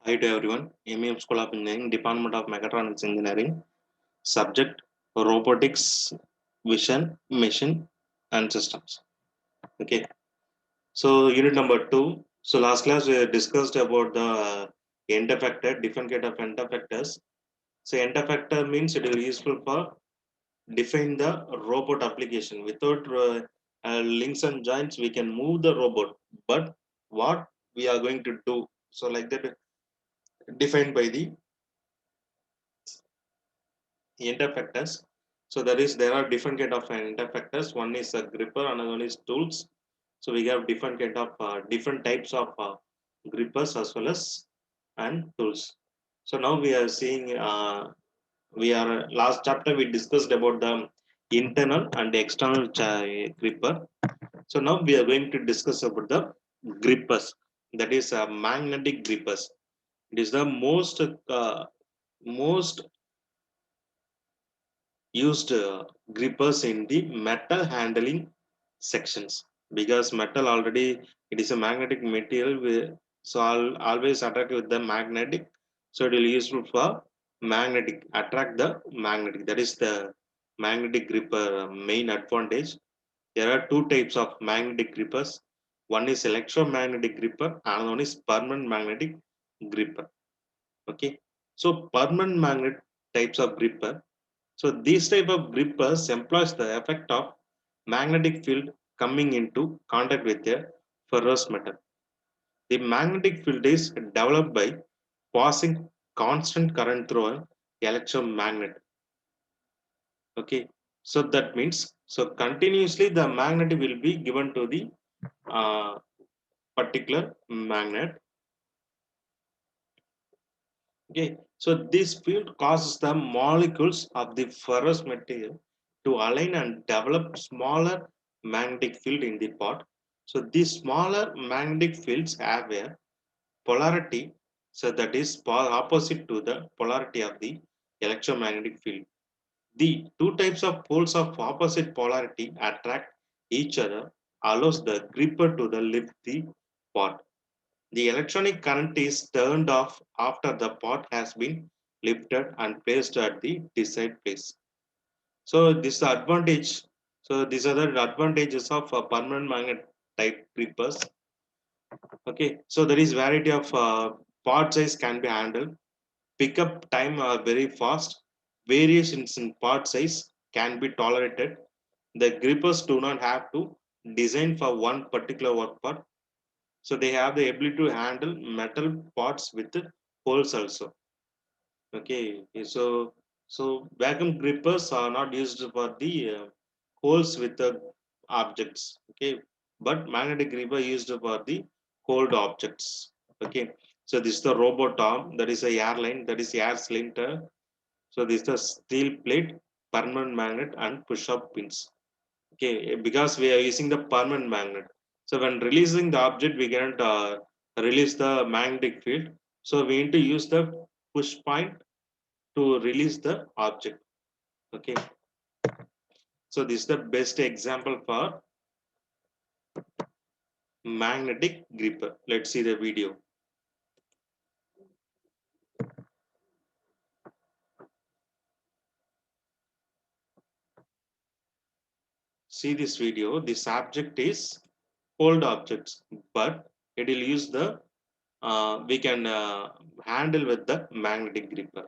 Hi to everyone. MEM School of Engineering, Department of Mechatronics Engineering. Subject Robotics, Vision, Machine, and Systems. Okay. So unit number two. So last class we discussed about the end effector, different kind of end effectors. So end effector means it is useful for define the robot application. Without links and joints, we can move the robot. But what we are going to do? So like that, defined by the interfactors. So there are different kind of interfactors. One is a gripper, another one is tools. So we have different kind of different types of grippers as well as and tools. So now we are seeing we are last chapter we discussed about the internal and external gripper. So now we are going to discuss about the grippers. That is magnetic grippers. It is the most used grippers in the metal handling sections because metal already it is a magnetic material so I'll always attract with the magnetic, so it will useful for magnetic attract the magnetic. That is the magnetic gripper main advantage. There are two types of magnetic grippers. One is electromagnetic gripper, another one is permanent magnetic gripper. Okay, so permanent magnet types of gripper, so this type of grippers employs the effect of magnetic field coming into contact with a ferrous metal. The magnetic field is developed by passing constant current through an electromagnet. Okay, so that means so continuously the magnet will be given to the uh, particular magnet. Okay, so this field causes the molecules of the ferrous material to align and develop smaller magnetic field in the pot. So these smaller magnetic fields have a polarity, so that is opposite to the polarity of the electromagnetic field. The two types of poles of opposite polarity attract each other, allows the gripper to the lift the pot. The electronic current is turned off after the pot has been lifted and placed at the desired place. So this is the advantage. So these are the advantages of permanent magnet type grippers. Okay, so there is variety of pot size can be handled. Pickup time are very fast. Variations in pot size can be tolerated. The grippers do not have to design for one particular work part, so they have the ability to handle metal pots with holes also. Okay, so vacuum grippers are not used for the holes with the objects. Okay, but magnetic gripper used for the cold objects. Okay, so this is the robot arm. That is a airline. That is air cylinder. So this is the steel plate, permanent magnet, and push-up pins. Okay, because we are using the permanent magnet. So when releasing the object, we cannot release the magnetic field. So we need to use the push point to release the object. Okay, so this is the best example for magnetic gripper. Let's see the video. See this video. This object is cold objects, but it will use the we can handle with the magnetic gripper.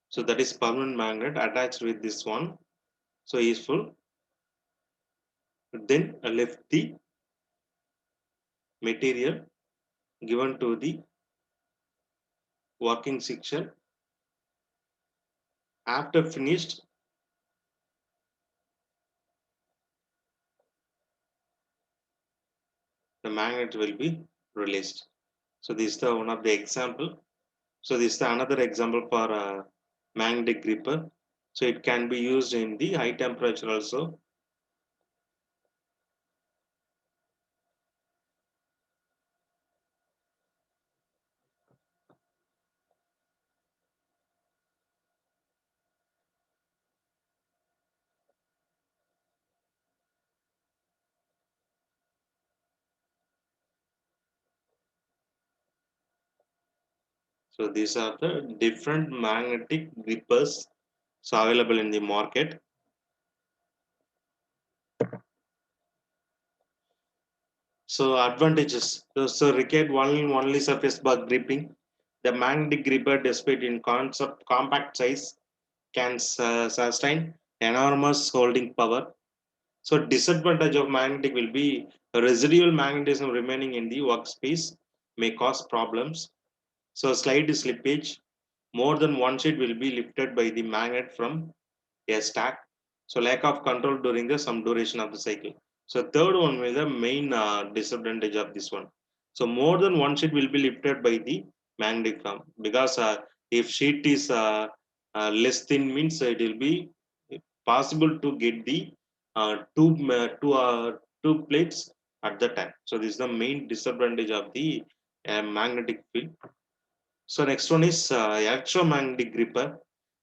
So that is permanent magnet attached with this one. So useful. Then lift the material given to the working section. After finished, the magnet will be released. So this is the one of the example. So this is the another example for a magnetic gripper. So it can be used in the high temperature also. So these are the different magnetic grippers so available in the market. So advantages. So required only surface bar gripping. The magnetic gripper, despite in concept compact size, can sustain enormous holding power. So disadvantage of magnetic will be residual magnetism remaining in the workspace may cause problems. So slide slippage. More than one sheet will be lifted by the magnet from a stack. So lack of control during the some duration of the cycle. So third one is the main disadvantage of this one. So more than one sheet will be lifted by the magnetic firm because if sheet is less thin means it will be possible to get the two plates at the time. So this is the main disadvantage of the magnetic field. So next one is electromagnetic gripper.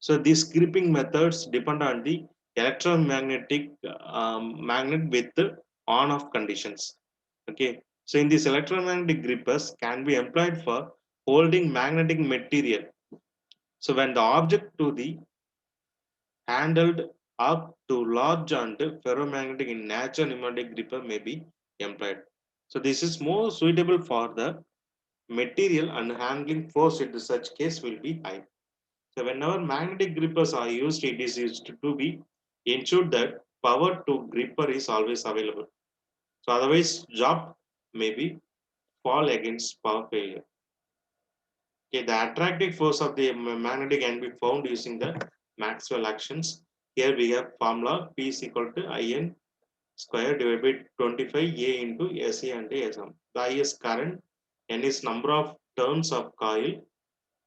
So these gripping methods depend on the electromagnetic magnet with the on-off conditions. Okay. So in these electromagnetic grippers can be employed for holding magnetic material. So when the object to the handled up to large and ferromagnetic in nature pneumatic gripper may be employed. So this is more suitable for the material and handling force in such case will be high. So whenever magnetic grippers are used, it is used to be ensured that power to gripper is always available. So otherwise, job may be fall against power failure. Okay, the attractive force of the magnetic can be found using the Maxwell actions. Here we have formula P is equal to IN square divided by 25 A into SA and SM. The I is current, N is number of turns of coil,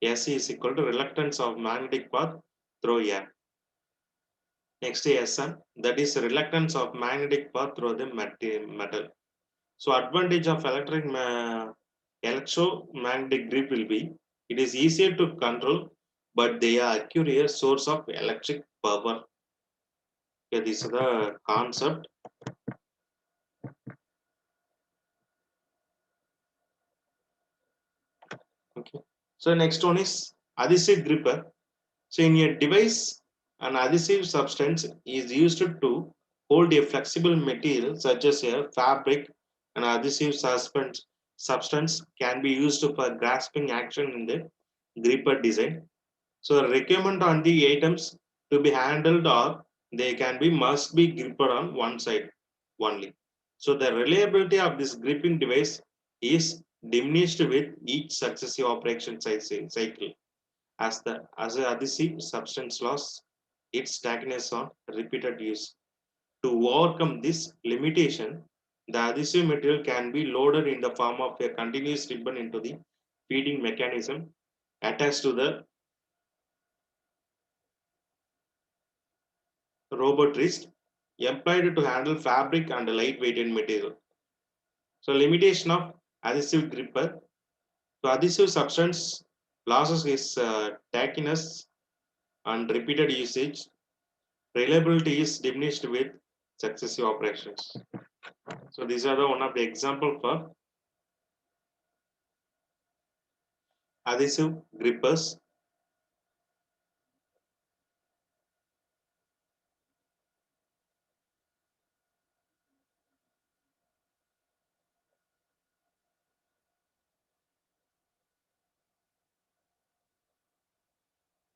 S is equal to reluctance of magnetic path through air. Next is SN, that is reluctance of magnetic path through the metal. So advantage of electromagnetic grip will be it is easier to control, but they are accurate source of electric power. Okay, this is the concept. Okay. So next one is adhesive gripper. So in a device, an adhesive substance is used to hold a flexible material such as a fabric. An adhesive substance can be used for grasping action in the gripper design. So requirement on the items to be handled or they can be must be gripped on one side only. So the reliability of this gripping device is diminished with each successive operation cycle as the adhesive substance loss its tackness on repeated use. To overcome this limitation, the adhesive material can be loaded in the form of a continuous ribbon into the feeding mechanism attached to the robot wrist employed to handle fabric and lightweighted material. So limitation of adhesive gripper. So adhesive substance losses is tackiness and repeated usage. Reliability is diminished with successive operations. So these are the one of the example for adhesive grippers.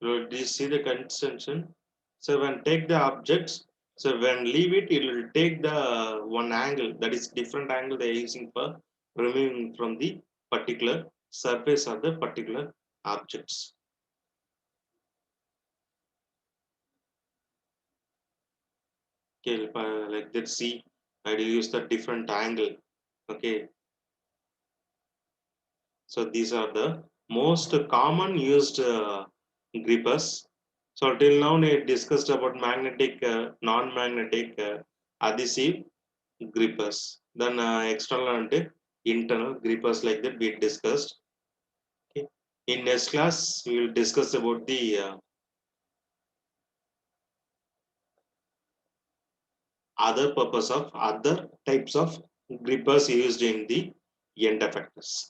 So do you see the contention? So when take the objects, so when leave it, it will take the one angle that is different angle they are using for removing from the particular surface of the particular objects. Okay, if like that, see, I will use the different angle. Okay, so these are the most common used grippers. So till now we discussed about magnetic, non-magnetic, adhesive grippers. Then external and internal grippers like that we discussed. Okay. In next class we will discuss about the other purpose of other types of grippers used in the end effectors.